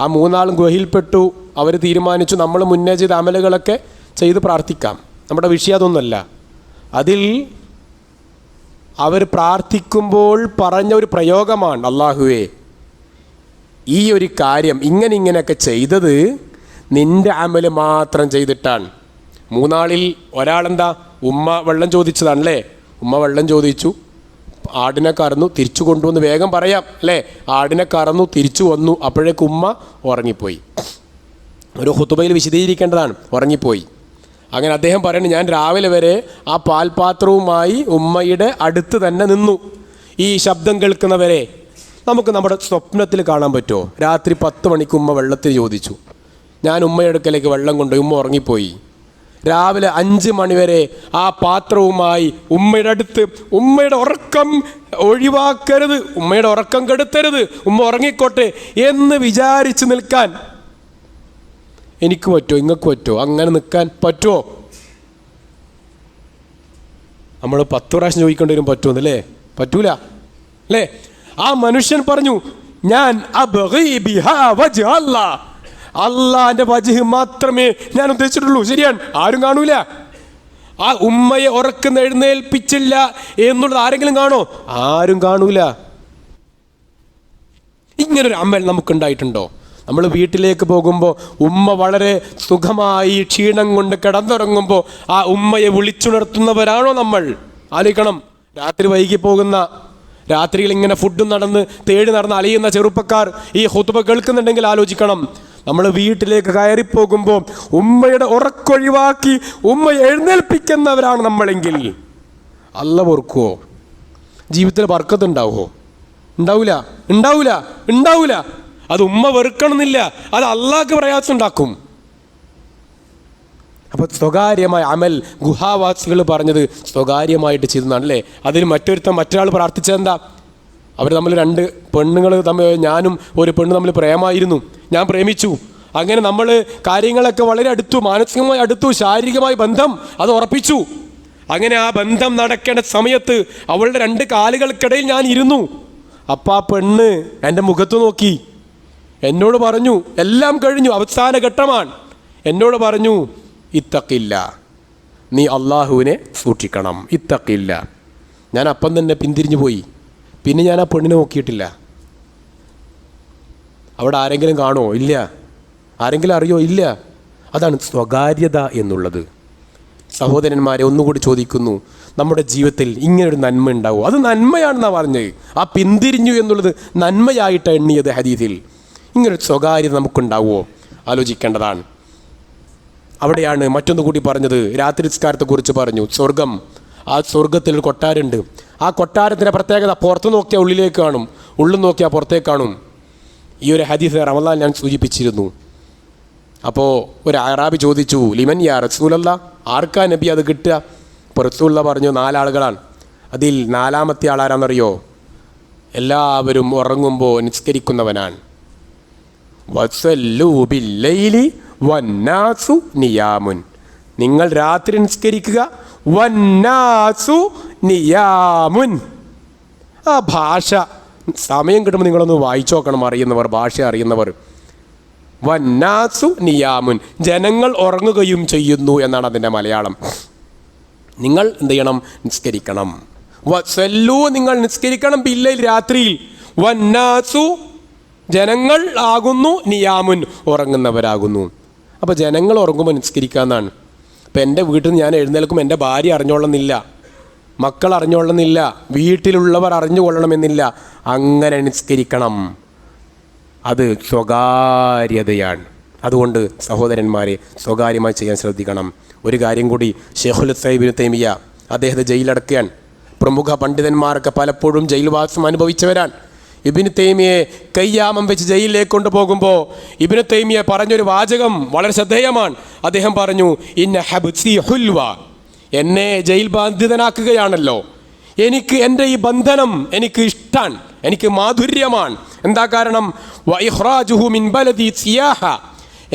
ആ 3 ആളും ഗുഹയിൽപ്പെട്ടു. അവർ തീരുമാനിച്ചു നമ്മൾ മുന്നേ ചെയ്ത അമലുകളൊക്കെ ചെയ്ത് പ്രാർത്ഥിക്കാം. നമ്മുടെ വിഷയം അതൊന്നുമല്ല. അതിൽ അവർ പ്രാർത്ഥിക്കുമ്പോൾ പറഞ്ഞ ഒരു പ്രയോഗമാണ്, അല്ലാഹുവേ ഈ ഒരു കാര്യം ഇങ്ങനെയൊക്കെ ചെയ്തത് നിൻ്റെ അമല് മാത്രം ചെയ്തിട്ടാണ്. 3 ആളിൽ ഒരാളെന്താ, ഉമ്മ വെള്ളം ചോദിച്ചതാണല്ലേ. ഉമ്മ വെള്ളം ചോദിച്ചു, ആടിനെ കറന്നു, തിരിച്ചു കൊണ്ടുവന്ന് വേഗം പറയാം അല്ലേ. ആടിനെ കറന്നു, തിരിച്ചു വന്നു, അപ്പോഴേക്ക് ഉമ്മ ഉറങ്ങിപ്പോയി. ഒരു ഖുതുബയിൽ വിശദീകരിക്കേണ്ടതാണ്, ഉറങ്ങിപ്പോയി. അങ്ങനെ അദ്ദേഹം പറയുന്നത്, ഞാൻ രാവിലെ വരെ ആ പാൽപാത്രവുമായി ഉമ്മയുടെ അടുത്ത് തന്നെ നിന്നു. ഈ ശബ്ദം കേൾക്കുന്നവരെ നമുക്ക് നമ്മുടെ സ്വപ്നത്തിൽ കാണാൻ പറ്റുമോ? രാത്രി 10 മണിക്ക് ഉമ്മ വെള്ളത്തിൽ ചോദിച്ചു, ഞാൻ ഉമ്മയുടെ അടുക്കലേക്ക് വെള്ളം കൊണ്ടുപോയി, ഉമ്മ ഉറങ്ങിപ്പോയി. രാവിലെ 5 മണിവരെ ആ പാത്രവുമായി ഉമ്മയുടെ അടുത്ത്, ഉമ്മയുടെ ഉറക്കം ഒഴിവാക്കരുത്, ഉമ്മയുടെ ഉറക്കം കെടുത്തരുത്, ഉമ്മ ഉറങ്ങിക്കോട്ടെ എന്ന് വിചാരിച്ച് നിൽക്കാൻ എനിക്ക് പറ്റുമോ? നിങ്ങൾക്ക് പറ്റുമോ? അങ്ങനെ നിൽക്കാൻ പറ്റുമോ? നമ്മൾ 10 പ്രാവശ്യം ചോദിക്കേണ്ടി വരും പറ്റുമെന്നല്ലേ? പറ്റൂല അല്ലേ? ആ മനുഷ്യൻ പറഞ്ഞു, ഞാൻ അള്ളാന്റെ വജ്ഹ് മാത്രമേ ഞാൻ ഉദ്ദേശിച്ചിട്ടുള്ളൂ. ശരിയാണ്, ആരും കാണൂല. ആ ഉമ്മയെ ഉറക്കുന്ന എഴുന്നേൽപ്പിച്ചില്ല എന്നുള്ളത് ആരെങ്കിലും കാണോ? ആരും കാണൂല. ഇങ്ങനൊരു അമൽ നമുക്കുണ്ടായിട്ടുണ്ടോ? നമ്മൾ വീട്ടിലേക്ക് പോകുമ്പോൾ ഉമ്മ വളരെ സുഖമായി ക്ഷീണം കൊണ്ട് കിടന്നുറങ്ങുമ്പോൾ ആ ഉമ്മയെ വിളിച്ചുണർത്തുന്നവരാണോ നമ്മൾ? ആലോചിക്കണം. രാത്രി വൈകി പോകുന്ന, രാത്രിയിൽ ഇങ്ങനെ ഫുഡും തേടി നടന്ന് അലയുന്ന ചെറുപ്പക്കാർ ഈ ഖുതുബ കേൾക്കുന്നുണ്ടെങ്കിൽ ആലോചിക്കണം. നമ്മൾ വീട്ടിലേക്ക് കയറിപ്പോകുമ്പോൾ ഉമ്മയുടെ ഉറക്കൊഴിവാക്കി ഉമ്മയെ എഴുന്നേൽപ്പിക്കുന്നവരാണ് നമ്മളെങ്കിൽ അല്ല ഓർക്കുവോ? ജീവിതത്തിൽ ബർക്കത്ത് ഉണ്ടാവുമോ? ഉണ്ടാവില്ല, ഉണ്ടാവില്ല, ഉണ്ടാവില്ല. അത് ഉമ്മ വെറുക്കണമെന്നില്ല, അത് അള്ളാഹ്ക്ക് പ്രയാസം ഉണ്ടാക്കും. അപ്പോൾ സ്വകാര്യമായ അമൽ ഗുഹാവാസികൾ പറഞ്ഞത് സ്വകാര്യമായിട്ട് ചെയ്തതാണല്ലേ. അതിന് മറ്റൊരാൾ പ്രാർത്ഥിച്ചതെന്താ? അവർ തമ്മിൽ 2 പെണ്ണുങ്ങൾ തമ്മിൽ, ഞാനും ഒരു പെണ്ണ് തമ്മിൽ പ്രേമായിരുന്നു, ഞാൻ പ്രേമിച്ചു. അങ്ങനെ നമ്മൾ കാര്യങ്ങളൊക്കെ വളരെ അടുത്തു, മാനസികമായി അടുത്തു, ശാരീരികമായി ബന്ധം അത് ഉറപ്പിച്ചു. അങ്ങനെ ആ ബന്ധം നടക്കേണ്ട സമയത്ത് അവളുടെ 2 കാലുകൾക്കിടയിൽ ഞാൻ ഇരുന്നു. അപ്പം ആ പെണ്ണ് എൻ്റെ മുഖത്ത് നോക്കി എന്നോട് പറഞ്ഞു, എല്ലാം കഴിഞ്ഞു, അവസാന ഘട്ടമാണ്. എന്നോട് പറഞ്ഞു, ഇത്തഖില്ല, നീ അള്ളാഹുവിനെ സൂക്ഷിക്കണം, ഇത്തഖില്ല. ഞാൻ അപ്പം തന്നെ പിന്തിരിഞ്ഞു പോയി. പിന്നെ ഞാൻ ആ പെണ്ണിനെ നോക്കിയിട്ടില്ല. അവിടെ ആരെങ്കിലും കാണുമോ? ഇല്ല. ആരെങ്കിലും അറിയോ? ഇല്ല. അതാണ് സ്വകാര്യത എന്നുള്ളത്. സഹോദരന്മാരെ, ഒന്നുകൂടി ചോദിക്കുന്നു, നമ്മുടെ ജീവിതത്തിൽ ഇങ്ങനൊരു നന്മ ഉണ്ടാവുമോ? അത് നന്മയാണെന്നാണ് പറഞ്ഞത്. ആ പിന്തിരിഞ്ഞു എന്നുള്ളത് നന്മയായിട്ട് എണ്ണിയത് ഹദീസിൽ. ഇങ്ങനൊരു സ്വകാര്യത നമുക്കുണ്ടാവുമോ? ആലോചിക്കേണ്ടതാണ്. അവിടെയാണ് മറ്റൊന്നു കൂടി പറഞ്ഞത്, രാത്രി നിസ്കാരത്തെക്കുറിച്ച് പറഞ്ഞു. സ്വർഗം, ആ സ്വർഗത്തിൽ ഒരു കൊട്ടാരമുണ്ട്. ആ കൊട്ടാരത്തിൻ്റെ പ്രത്യേകത, പുറത്ത് നോക്കിയാൽ ഉള്ളിലേക്ക് കാണും, ഉള്ളിൽ നോക്കിയാൽ പുറത്തേക്ക് കാണും. ഈ ഒരു ഹദീസ് റമദാൻ ഞാൻ സൂചിപ്പിച്ചിരുന്നു. അപ്പോൾ ഒരു അറാബി ചോദിച്ചു, ലിമൻ യാ റസൂലല്ലാ, ആർക്കാ നബി അത് കിട്ടുക? ഇപ്പോൾ റസൂലുള്ള പറഞ്ഞു 4 ആളുകളാണ്. അതിൽ 4ാമത്തെ ആളാരാണെന്നറിയോ? എല്ലാവരും ഉറങ്ങുമ്പോൾ നിസ്കരിക്കുന്നവനാണ്. വസല്ലൂ ബില്ലൈലി വന്നാസു നിയാമുൻ, നിങ്ങൾ രാത്രി നിസ്കരിക്കുക. വന്നാസു നിയാമുൻ, ആ ഭാഷ സമയം കിട്ടുമ്പോൾ നിങ്ങളൊന്ന് വായിച്ചു നോക്കണം, അറിയുന്നവർ, ഭാഷ അറിയുന്നവർ. വന്നാസു നിയാമുൻ, ജനങ്ങൾ ഉറങ്ങുകയും ചെയ്യുന്നു എന്നാണ് അതിൻ്റെ മലയാളം. നിങ്ങൾ എന്ത് ചെയ്യണം? നിസ്കരിക്കണം. വസല്ലൂ, നിങ്ങൾ നിസ്കരിക്കണം, ബില്ലൈൽ, രാത്രിയിൽ. വന്നാസു, ജനങ്ങൾ ആകുന്നു, നിയാമുൻ, ഉറങ്ങുന്നവരാകുന്നു. അപ്പോൾ ജനങ്ങൾ ഉറങ്ങുമ്പോൾ നിസ്കരിക്കാമെന്നാണ്. ഇപ്പം എൻ്റെ വീട്ടിൽ നിന്ന് ഞാൻ എഴുന്നേൽക്കും, എൻ്റെ ഭാര്യ അറിഞ്ഞോളണമെന്നില്ല, മക്കൾ അറിഞ്ഞോളണമെന്നില്ല, വീട്ടിലുള്ളവർ അറിഞ്ഞുകൊള്ളണമെന്നില്ല. അങ്ങനെ നിസ്കരിക്കണം. അത് സ്വകാര്യതയാണ്. അതുകൊണ്ട് സഹോദരന്മാരെ, സ്വകാര്യമായി ചെയ്യാൻ ശ്രദ്ധിക്കണം. ഒരു കാര്യം കൂടി, ഷെയ്ഖുൽ ഇസ്ലാം ഇബ്നു തൈമിയ്യ അദ്ദേഹത്തെ ജയിലടക്കുകയാണ്. പ്രമുഖ പണ്ഡിതന്മാരൊക്കെ പലപ്പോഴും ജയിൽവാസം അനുഭവിച്ചവരാണ്. ഇബ്നു തൈമിയെ കയ്യാമം വെച്ച് ജയിലിലേക്ക് കൊണ്ടുപോകുമ്പോൾ ഇബ്നു തൈമിയ പറഞ്ഞൊരു വാചകം വളരെ ശ്രദ്ധേയമാണ്. അദ്ദേഹം പറഞ്ഞു, ഇന്ന ഹബ്സി ഹുൽവ, എന്നെ ജയിൽ ബാധിതനാക്കുകയാണല്ലോ, എനിക്ക് എൻ്റെ ഈ ബന്ധനം എനിക്ക് ഇഷ്ടാണ്, എനിക്ക് മാധുര്യമാണ്. എന്താ കാരണം? വഇഖ്റാജുഹു മിൻ ബലദി സിയാഹ,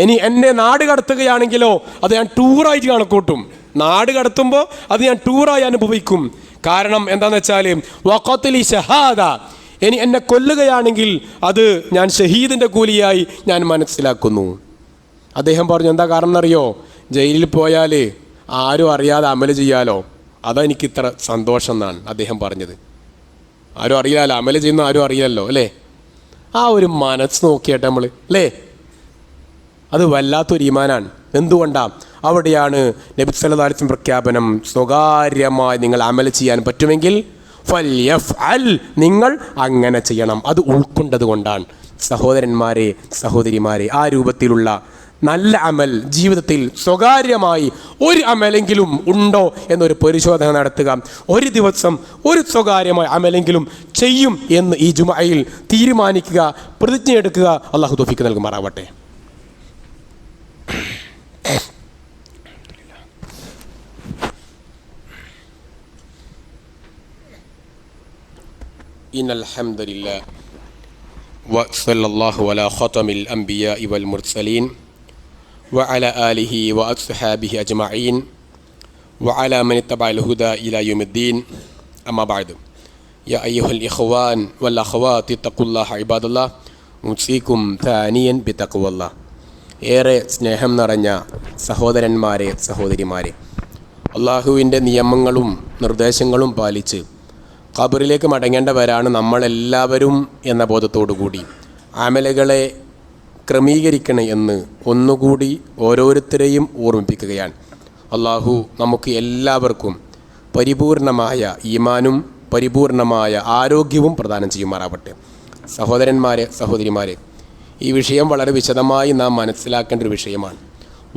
ഇനി എന്നെ നാട് കടത്തുകയാണെങ്കിലോ അത് ഞാൻ ടൂറായിട്ട് കണക്കൂട്ടും. നാട് കടത്തുമ്പോൾ അത് ഞാൻ ടൂറായി അനുഭവിക്കും. കാരണം എന്താണെന്ന് വെച്ചാൽ വഖത്ലി ഷഹാദ, ഇനി എന്നെ കൊല്ലുകയാണെങ്കിൽ അത് ഞാൻ ഷഹീദിൻ്റെ കൂലിയായി ഞാൻ മനസ്സിലാക്കുന്നു. അദ്ദേഹം പറഞ്ഞു, എന്താ കാരണം എന്നറിയോ? ജയിലിൽ പോയാൽ ആരും അറിയാതെ അമല് ചെയ്യാലോ, അതെനിക്കിത്ര സന്തോഷം എന്നാണ് അദ്ദേഹം പറഞ്ഞത്. ആരും അറിയില്ലല്ലോ, അമല് ചെയ്യുന്ന ആരും അറിയില്ലല്ലോ അല്ലേ? ആ ഒരു മനസ്സ് നോക്കിയാട്ടെ നമ്മൾ, അല്ലേ? അത് വല്ലാത്തൊരു ഈമാനാണ്. എന്തുകൊണ്ടാണ്? അവിടെയാണ് നബി സല്ലല്ലാഹു അലൈഹി വസല്ലം പ്രഖ്യാപനം, സ്വകാര്യമായി നിങ്ങൾ അമല് ചെയ്യാൻ പറ്റുമെങ്കിൽ ഫൽയഫ്അൽ, നിങ്ങൾ അങ്ങനെ ചെയ്യണം. അത് ഉൾക്കൊണ്ടത് കൊണ്ടാണ്. സഹോദരന്മാരെ, സഹോദരിമാരെ, ആ രൂപത്തിലുള്ള നല്ല അമൽ ജീവിതത്തിൽ സ്വകാര്യമായി ഒരു അമലെങ്കിലും ഉണ്ടോ എന്നൊരു പരിശോധന നടത്തുക. ഒരു ദിവസം ഒരു സ്വകാര്യമായ അമലെങ്കിലും ചെയ്യും എന്ന് ഈ ജുമഅയിൽ തീരുമാനിക്കുക, പ്രതിജ്ഞയെടുക്കുക. അല്ലാഹു തൗഫീഖ് നൽകുമാറാവട്ടെ. ഇന്നൽ ഹംദുലില്ലാഹ് വസല്ലല്ലാഹു അലാ ഖതമിൽ അംബിയാഇ വൽ മുർസലീൻ വഅലാ ആലിഹി വഅസ്ഹാബിഹി അജ്മഈൻ വഅലാ മൻ ഇത്തബഅൽ ഹുദാ ഇലാ യൗമിദ്ദീൻ. അമ്മാ ബഅദ്. യാ അയ്യുഹൽ ഇഖ്വാൻ വൽ അഖ്വാതി തഖുല്ലാഹ ഇബാദല്ലാഹ് ഉസീകും താനിയൻ ബിതഖ്വല്ലാഹ്. ഏറെ സ്നേഹം നിറഞ്ഞ സഹോദരന്മാരെ, സഹോദരിമാരെ, അള്ളാഹുവിൻ്റെ നിയമങ്ങളും നിർദ്ദേശങ്ങളും പാലിച്ച് ഖബറിലേക്ക് മടങ്ങേണ്ടവരാണ് നമ്മളെല്ലാവരും എന്ന ബോധത്തോടു കൂടി അമലുകളെ ക്രമീകരിക്കണം എന്ന് ഒന്നുകൂടി ഓരോരുത്തരെയും ഓർമ്മിപ്പിക്കുകയാണ്. അള്ളാഹു നമുക്ക് എല്ലാവർക്കും പരിപൂർണമായ ഈമാനും പരിപൂർണമായ ആരോഗ്യവും പ്രദാനം ചെയ്യുമാറാവട്ടെ. സഹോദരന്മാരെ, സഹോദരിമാരെ, ഈ വിഷയം വളരെ വിശദമായി നാം മനസ്സിലാക്കേണ്ട ഒരു വിഷയമാണ്.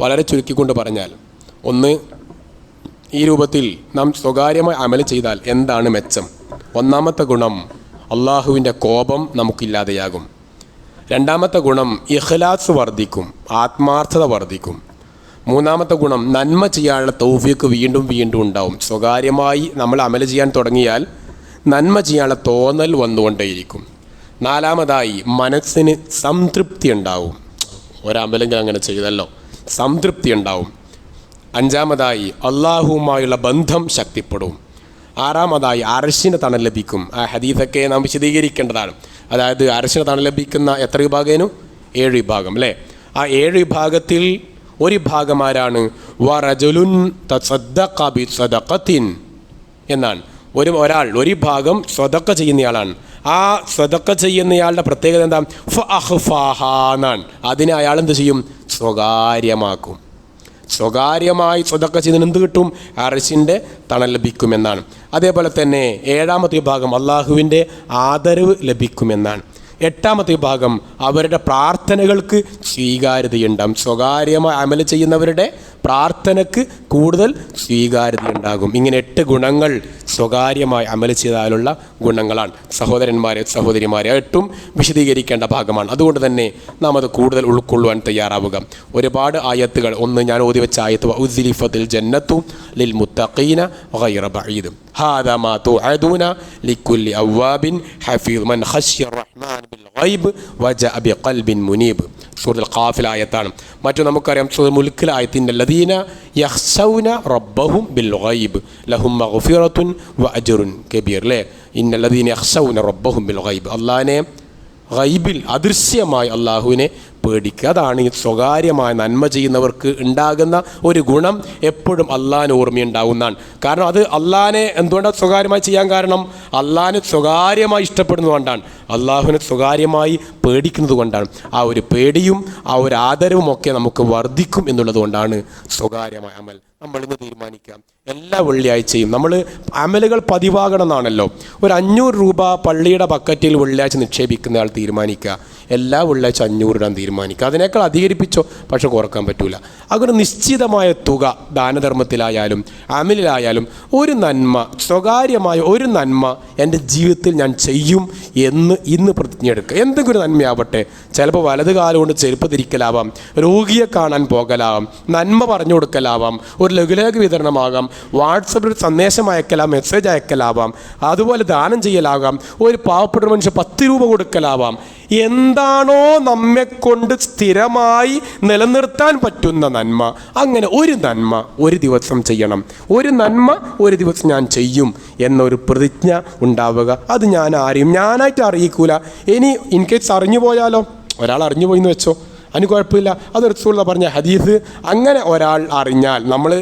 വളരെ ചുരുക്കിക്കൊണ്ട് പറഞ്ഞാൽ, ഒന്ന്, ഈ രൂപത്തിൽ നാം സ്വകാര്യമായി അമൽ ചെയ്താൽ എന്താണ് മെച്ചം? ഒന്നാമത്തെ ഗുണം, അള്ളാഹുവിൻ്റെ കോപം നമുക്കില്ലാതെയാകും. രണ്ടാമത്തെ ഗുണം, ഇഖ്ലാസ് വർദ്ധിക്കും, ആത്മാർത്ഥത വർദ്ധിക്കും. മൂന്നാമത്തെ ഗുണം, നന്മ ചെയ്യാനുള്ള തൗഫീഖ് വീണ്ടും വീണ്ടും ഉണ്ടാവും. സ്വകാര്യമായി നമ്മൾ അമൽ ചെയ്യാൻ തുടങ്ങിയാൽ നന്മ ചെയ്യാനുള്ള തോന്നൽ വന്നുകൊണ്ടേയിരിക്കും. നാലാമതായി, മനസ്സിന് സംതൃപ്തി ഉണ്ടാവും. ഒരമലെങ്കിലും അങ്ങനെ ചെയ്തല്ലോ, സംതൃപ്തി ഉണ്ടാവും. 5-മതായി അള്ളാഹുവുമായുള്ള ബന്ധം ശക്തിപ്പെടും. 6-മതായി അർശിന് തണൽ ലഭിക്കും. ആ ഹദീസൊക്കെ നാം വിശദീകരിക്കേണ്ടതാണ്. അതായത് അർശിന് തണൽ ലഭിക്കുന്ന എത്ര വിഭാഗേനു? 7 വിഭാഗം അല്ലേ? ആ 7 വിഭാഗത്തിൽ ഒരു വിഭാഗമാരാണ് വറജുലുൻ തസദ്ദഖ ബിസദഖത്തിൻ എന്നാണ്. ഒരു ഭാഗം സ്വതക്ക ചെയ്യുന്നയാളാണ്. ആ സ്വതക്ക ചെയ്യുന്നയാളുടെ പ്രത്യേകത എന്താ? ഫഅഖ്ഫാഹ എന്നാണ്. അതിനെ അയാൾ എന്ത് ചെയ്യും? സ്വകാര്യമാക്കും. സ്വകാര്യമായി സ്വതക്ക ചെയ്യുന്നതിന് എന്ത് കിട്ടും? അർശിൻ്റെ തണൽ ലഭിക്കുമെന്നാണ്. അതേപോലെ തന്നെ 7-മത്തെ വിഭാഗം അള്ളാഹുവിൻ്റെ ആദരവ് ലഭിക്കുമെന്നാണ്. 8-മത്തെ വിഭാഗം അവരുടെ പ്രാർത്ഥനകൾക്ക് സ്വീകാര്യതയുണ്ടാകും. സ്വകാര്യമായി അമൽ ചെയ്യുന്നവരുടെ പ്രാർത്ഥനയ്ക്ക് കൂടുതൽ സ്വീകാര്യതയുണ്ടാകും. ഇങ്ങനെ 8 ഗുണങ്ങൾ സ്വകാര്യമായി അമൽ ചെയ്താലുള്ള ഗുണങ്ങളാണ്. സഹോദരന്മാരെ, സഹോദരിമാരെ, 8ഉം വിശദീകരിക്കേണ്ട ഭാഗമാണ്. അതുകൊണ്ട് തന്നെ നാം അത് കൂടുതൽ ഉൾക്കൊള്ളുവാൻ തയ്യാറാവുക. ഒരുപാട് ആയത്തുകൾ, ഒന്ന് ഞാൻ ഓതി വെച്ച ആയത്ത് ഉസ്ലിഫത്തിൽ ജന്നത്തു ലിൽ മുത്തഖീന ഗൈറ ബഈദ് ഹാദാ മാ തുഅദൂന ലികുല്ലി അവ്വാബിൻ ഹഫീദ് മൻ ഖശ്യ റഹ്മാൻ ബിൽ ഗൈബ് വജഅ ബിഖൽബിൻ മുനീബ്. സൂറത്തുൽ ഖാഫിൽ ആയത്താണ്. മറ്റു നമുക്കറിയാം സൂറത്തുൽ മുൽക്കിൽ ആയത്തിൻ്റെ ലദീന യഖ്ശൗന റബ്ബഹും ബിൽ ഗൈബ് ലഹും മഗ്ഫിറത്തുൻ വഅജ്റുൻ കബീർ. അല്ലേ? ഇന്നൽ ലദീന യഖ്ശൗന റബ്ബഹും ബിൽ ഗൈബ്, അല്ലാഹുവിനെ ഗൈബിൽ അദൃശ്യമായി അള്ളാഹുവിനെ പേടിക്കുക. അതാണ് ഈ സ്വകാര്യമായ നന്മ ചെയ്യുന്നവർക്ക് ഉണ്ടാകുന്ന ഒരു ഗുണം. എപ്പോഴും അള്ളാഹിന് ഓർമ്മയുണ്ടാകുന്നതാണ്. കാരണം അത് അള്ളാഹിനെ എന്തുകൊണ്ടാണ് സ്വകാര്യമായി ചെയ്യാൻ കാരണം? അള്ളാഹിനെ സ്വകാര്യമായി ഇഷ്ടപ്പെടുന്നതുകൊണ്ടാണ്, അള്ളാഹുവിനെ സ്വകാര്യമായി പേടിക്കുന്നത് കൊണ്ടാണ്. ആ ഒരു പേടിയും ആ ഒരു ആദരവും ഒക്കെ നമുക്ക് വർദ്ധിക്കും എന്നുള്ളത് കൊണ്ടാണ് സ്വകാര്യമായ അമൽ നമ്മളിന്ന് തീരുമാനിക്കാം. എല്ലാ വെള്ളിയാഴ്ചയും നമ്മൾ അമലുകൾ പതിവാകണം എന്നാണല്ലോ. ഒരു 500 രൂപ പള്ളിയുടെ ബക്കറ്റിൽ വെള്ളിയാഴ്ച നിക്ഷേപിക്കുന്ന ആൾ തീരുമാനിക്കുക, എല്ലാ വെള്ളിയാഴ്ച 500 ഇടാൻ തീരുമാനിക്കുക. അതിനേക്കാൾ അധികരിപ്പിച്ചോ, പക്ഷെ കുറക്കാൻ പറ്റില്ല. അങ്ങനെ നിശ്ചിതമായ തുക ദാനധർമ്മത്തിലായാലും അമലിലായാലും ഒരു നന്മ, സ്വകാര്യമായ ഒരു നന്മ എൻ്റെ ജീവിതത്തിൽ ഞാൻ ചെയ്യും എന്ന് ഇന്ന് പ്രതിജ്ഞ എടുക്കുക. എന്തെങ്കിലും ഒരു നന്മയാവട്ടെ. ചിലപ്പോൾ വലത് കാലം കൊണ്ട് ചെരുപ്പ് തിരിക്കലാവാം, രോഗിയെ കാണാൻ പോകലാവാം, നന്മ പറഞ്ഞു കൊടുക്കലാവാം, ഒരു ലഘുലേഖ വിതരണമാകാം, വാട്സപ്പിൽ ഒരു സന്ദേശം അയക്കലാം, മെസ്സേജ് അയക്കലാവാം, അതുപോലെ ദാനം ചെയ്യലാകാം, ഒരു പാവപ്പെട്ട മനുഷ്യൻ 10 രൂപ കൊടുക്കലാവാം. എന്താണോ നമ്മെക്കൊണ്ട് സ്ഥിരമായി നിലനിർത്താൻ പറ്റുന്ന നന്മ, അങ്ങനെ ഒരു നന്മ ഒരു ദിവസം ചെയ്യണം. ഒരു നന്മ ഒരു ദിവസം ഞാൻ ചെയ്യും എന്നൊരു പ്രതിജ്ഞ ഉണ്ടാവുക. അത് ഞാനായിട്ട് അറിയിക്കൂല. ഇനി ഇൻ കേസ് അറിഞ്ഞു പോയാലോ? ഒരാൾ അറിഞ്ഞു പോയിന്ന് വെച്ചോ, അതിന് കുഴപ്പമില്ല. അത് റസൂലുള്ള പറഞ്ഞ ഹദീസ്. അങ്ങനെ ഒരാൾ അറിഞ്ഞാൽ, നമ്മൾ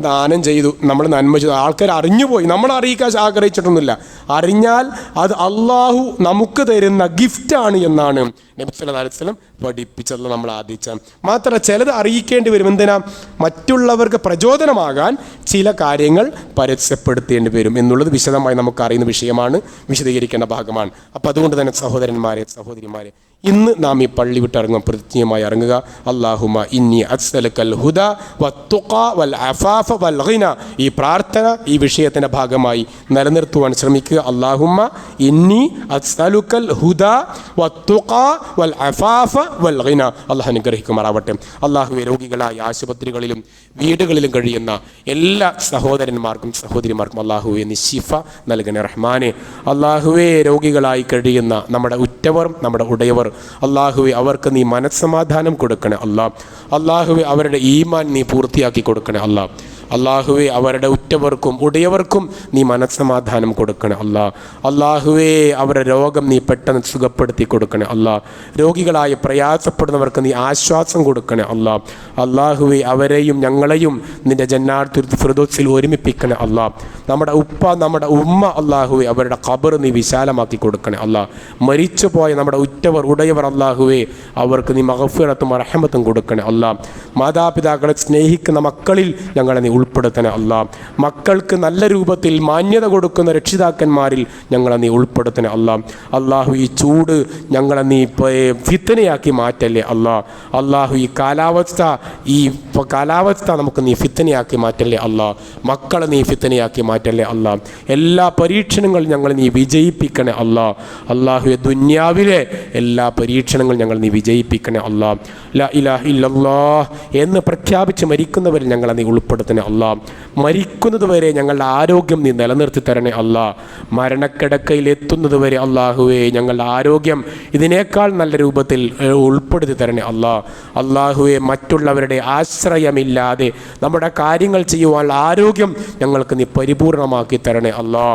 ദാനം ചെയ്തു, നമ്മൾ നന്മ ചെയ്തു, ആൾക്കാർ അറിഞ്ഞു പോയി, നമ്മൾ അറിയിക്കാൻ ആഗ്രഹിച്ചിട്ടൊന്നുമില്ല, അറിഞ്ഞാൽ അത് അള്ളാഹു നമുക്ക് തരുന്ന ഗിഫ്റ്റാണ് എന്നാണ് നബി സല്ലല്ലാഹു അലൈഹി വസല്ലം പഠിപ്പിച്ചത്, നമ്മൾ ആദിച്ചാൽ. മാത്രമല്ല ചിലത് അറിയിക്കേണ്ടി വരും. എന്തിനാ? മറ്റുള്ളവർക്ക് പ്രചോദനമാകാൻ ചില കാര്യങ്ങൾ പരസ്യപ്പെടുത്തേണ്ടി വരും എന്നുള്ളത് വിശദമായി നമുക്ക് അറിയുന്ന വിഷയമാണ്, വിശദീകരിക്കേണ്ട ഭാഗമാണ്. അപ്പം അതുകൊണ്ട് തന്നെ സഹോദരന്മാരെ, സഹോദരിമാരെ, ഇന്ന് നാം ഈ പള്ളി വിട്ടിറങ്ങുക, പ്രതിജ്ഞയുമായി ഇറങ്ങുക. അല്ലാഹുമ്മ ഇന്നി അസ്അലുക്കൽ ഹുദ വത്തുഖ വൽ അഫാഫ വൽ ഗിന. ഈ പ്രാർത്ഥന ഈ വിഷയത്തിൻ്റെ ഭാഗമായി നിലനിർത്തുവാൻ ശ്രമിക്കുക. അല്ലാഹുമ്മ ഇന്നി അസ്അലുക്കൽ ഹുദ വത്തുഖ വൽ അഫാഫ വൽ ഗിന. അല്ലാഹു അനുഗ്രഹിക്കുമാറാവട്ടെ. അല്ലാഹുവേ, രോഗികളായ ആശുപത്രികളിലും വീടുകളിലും കഴിയുന്ന എല്ലാ സഹോദരന്മാർക്കും സഹോദരിമാർക്കും അല്ലാഹുവേ നീ ശിഫ നൽകണേ റഹ്മാനെ. അല്ലാഹുവേ, രോഗികളായി കഴിയുന്ന നമ്മുടെ ഉറ്റവർ, നമ്മുടെ ഉടയവർ, അല്ലാഹുവേ അവർക്ക് നീ മനസ്സമാധാനം കൊടുക്കണേ അല്ലാഹുവേ അവരുടെ ഈമാൻ നീ പൂർത്തിയാക്കി കൊടുക്കണേ അല്ലാഹുവേ അവരുടെ ഉറ്റവർക്കും ഉടയവർക്കും നീ മനസ്സമാധാനം കൊടുക്കണേ അല്ലാഹുവേ അവരുടെ രോഗം നീ പെട്ടെന്ന് സുഖപ്പെടുത്തി കൊടുക്കണേ രോഗികളായി പ്രയാസപ്പെടുന്നവർക്ക് നീ ആശ്വാസം കൊടുക്കണേ അല്ലാഹുവേ അവരെയും ഞങ്ങളെയും നിന്റെ ജന്നാത്തുൽ ഫിർദൗസിൽ ഒരുമിപ്പിക്കണേ നമ്മുടെ ഉപ്പ, നമ്മുടെ ഉമ്മ, അല്ലാഹുവേ അവരുടെ ഖബർ നീ വിശാലമാക്കി കൊടുക്കണേ മരിച്ചുപോയ നമ്മുടെ ഉറ്റവർ, ഉടയവർ, അല്ലാഹുവേ അവർക്ക് നീ മഗ്ഫിറത്തും റഹ്മത്തും കൊടുക്കണേ മാതാപിതാക്കളെ സ്നേഹിക്കുന്ന മക്കളിൽ ഞങ്ങളെ നീ ഉൾപ്പെടുത്തണേ മക്കൾക്ക് നല്ല രൂപത്തിൽ മാന്യത കൊടുക്കുന്ന രക്ഷിതാക്കന്മാരിൽ ഞങ്ങളെ നീ ഉൾപ്പെടുത്തണേ അല്ലാഹു ഈ ചൂട് ഞങ്ങളെ നീ ഫിത്തനയാക്കി മാറ്റല്ലേ അല്ലാഹു ഈ കാലാവസ്ഥ നമുക്ക് നീ ഫിത്തനയാക്കി മാറ്റല്ലേ മക്കളെ നീ ഫിത്തനയാക്കി മാറ്റല്ലേ എല്ലാ പരീക്ഷണങ്ങളും ഞങ്ങളെ നീ വിജയിപ്പിക്കണേ അല്ലാഹു ദുന്യാവിലെ എല്ലാ പരീക്ഷണങ്ങൾ ഞങ്ങൾ നീ വിജയിപ്പിക്കണേ അല്ലാ. ലാ ഇലാഹ ഇല്ലല്ലാഹ് എന്ന് പ്രഖ്യാപിച്ച് മരിക്കുന്നവരിൽ ഞങ്ങളെ നീ ഉൾപ്പെടുത്തണേ അല്ലാ. മരിക്കുന്നതുവരെ ഞങ്ങളുടെ ആരോഗ്യം നീ നിലനിർത്തി തരണേ അല്ലാ. മരണക്കിടക്കയിൽ എത്തുന്നതുവരെ അള്ളാഹുവേ ഞങ്ങളുടെ ആരോഗ്യം ഇതിനേക്കാൾ നല്ല രൂപത്തിൽ ഉൾപ്പെടുത്തി തരണേ അല്ലാ. അള്ളാഹുവെ മറ്റുള്ളവരുടെ ആശ്രയമില്ലാതെ നമ്മുടെ കാര്യങ്ങൾ ചെയ്യുവാനുള്ള ആരോഗ്യം ഞങ്ങൾക്ക് നീ പരിപൂർണമാക്കി തരണേ അല്ലാ.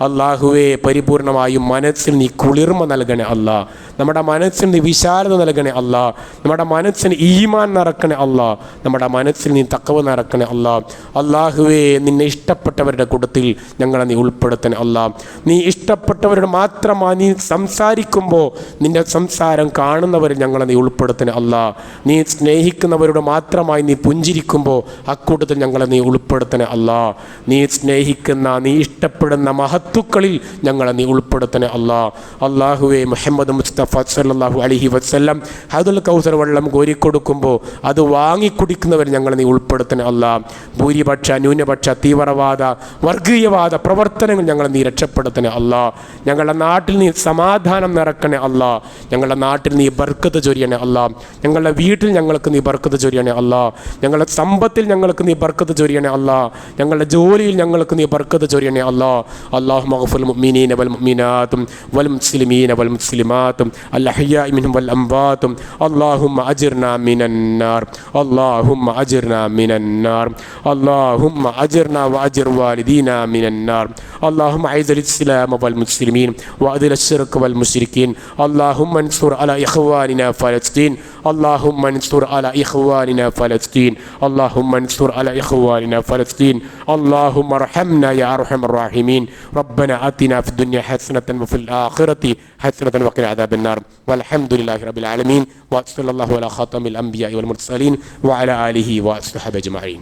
അള്ളാഹുവെ പരിപൂർണമായും മനസ്സിൽ നീ കുളിർമ നൽകണേ അല്ലാ. നമ്മുടെ മനസ്സിന് നീ വിശാലത നൽകണേ അല്ലാ. നമ്മുടെ മനസ്സിന് ഈമാൻ നിറക്കണേ അല്ലാ. നമ്മുടെ മനസ്സിൽ നീ തഖ്വ നിറക്കണേ അല്ലാ. അള്ളാഹുവെ നിന്നെ ഇഷ്ടപ്പെട്ടവരുടെ കൂട്ടത്തിൽ ഞങ്ങളെ നീ ഉൾപ്പെടുത്തണേ അല്ലാ. നീ ഇഷ്ടപ്പെട്ടവരുടെ മാത്രമായി നീ സംസാരിക്കുമ്പോൾ നിന്റെ സംസാരം കാണുന്നവർ ഞങ്ങളെ നീ ഉൾപ്പെടുത്തണേ അല്ലാ. നീ സ്നേഹിക്കുന്നവരോട് മാത്രമായി നീ പുഞ്ചിരിക്കുമ്പോൾ അക്കൂട്ടത്തിൽ ഞങ്ങളെ നീ ഉൾപ്പെടുത്തണേ അല്ലാ. നീ സ്നേഹിക്കുന്ന നീ ഇഷ്ടപ്പെടുന്ന മഹത്തുക്കളിൽ ഞങ്ങളെ നീ ഉൾപ്പെടുത്തണേ അല്ലാ. അള്ളാഹുവെ മുഹമ്മദ് മുസ്തഫ സല്ലല്ലാഹു അലൈഹി വസല്ലം ഹദുൽ കൗസർ വെള്ളം കോരിക്കൊടുക്കുമ്പോൾ അത് വാങ്ങിക്കുടിക്കുന്നവർ ഞങ്ങളെ നീ ഉൾപ്പെടുത്തണേ അല്ലാ. ഭൂരിപക്ഷ ന്യൂനപക്ഷ തീവ്രവാദ വർഗീയവാദ പ്രവർത്തനങ്ങൾ ഞങ്ങളെ നീ രക്ഷപ്പെടുത്തണേ അല്ലാ. ഞങ്ങളുടെ നാട്ടിൽ നീ സമാധാനം നിറക്കണേ അല്ലാ. ഞങ്ങളുടെ നാട്ടിൽ നീ ബർക്കത്ത് ചൊരിയണേ അല്ലാ. ഞങ്ങളുടെ വീട്ടിൽ ഞങ്ങൾക്ക് നീ ബർക്കത്ത് ചൊരിയണേ അല്ലാ. ഞങ്ങളുടെ സമ്പത്തിൽ ഞങ്ങൾക്ക് നീ ബർക്കത്ത് ചൊരിയണേ അല്ലാ. ഞങ്ങളുടെ ജോലിയിൽ ഞങ്ങൾക്ക് നീ ബർക്കത്ത് ചൊരിയണേ അല്ലാ. അല്ലാഹുമ്മ ഗ്ഫിർ മുഅ്മിനീന വൽ മുഅ്മിനാത്തും വൽ മുസ്ലിമീന വൽ മുസ്ലിമാത്തും അൽ അഹ്യാഇ മിൻഹും വൽ അംവാത്തും അല്ലാഹുമ്മ അജിർനാ മിനൻ നാർ അല്ലാഹുമ്മ അജിർനാ മിനൻ നാർ അല്ലാഹുമ്മ അജിർനാ വഅജിർ വാലിദീനാ മിനൻ നാർ اللهم أعز الإسلام والمسلمين وأذل الشرك والمشركين اللهم انصر على إخواننا فلسطين اللهم انصر على إخواننا فلسطين اللهم انصر على إخواننا فلسطين اللهم ارحمنا يا أرحم الراحمين ربنا آتنا في الدنيا حسنة وفي الآخرة حسنة وقنا عذاب النار والحمد لله رب العالمين وصلى الله على خاتم الأنبياء والمرسلين وعلى آله وصحبه أجمعين.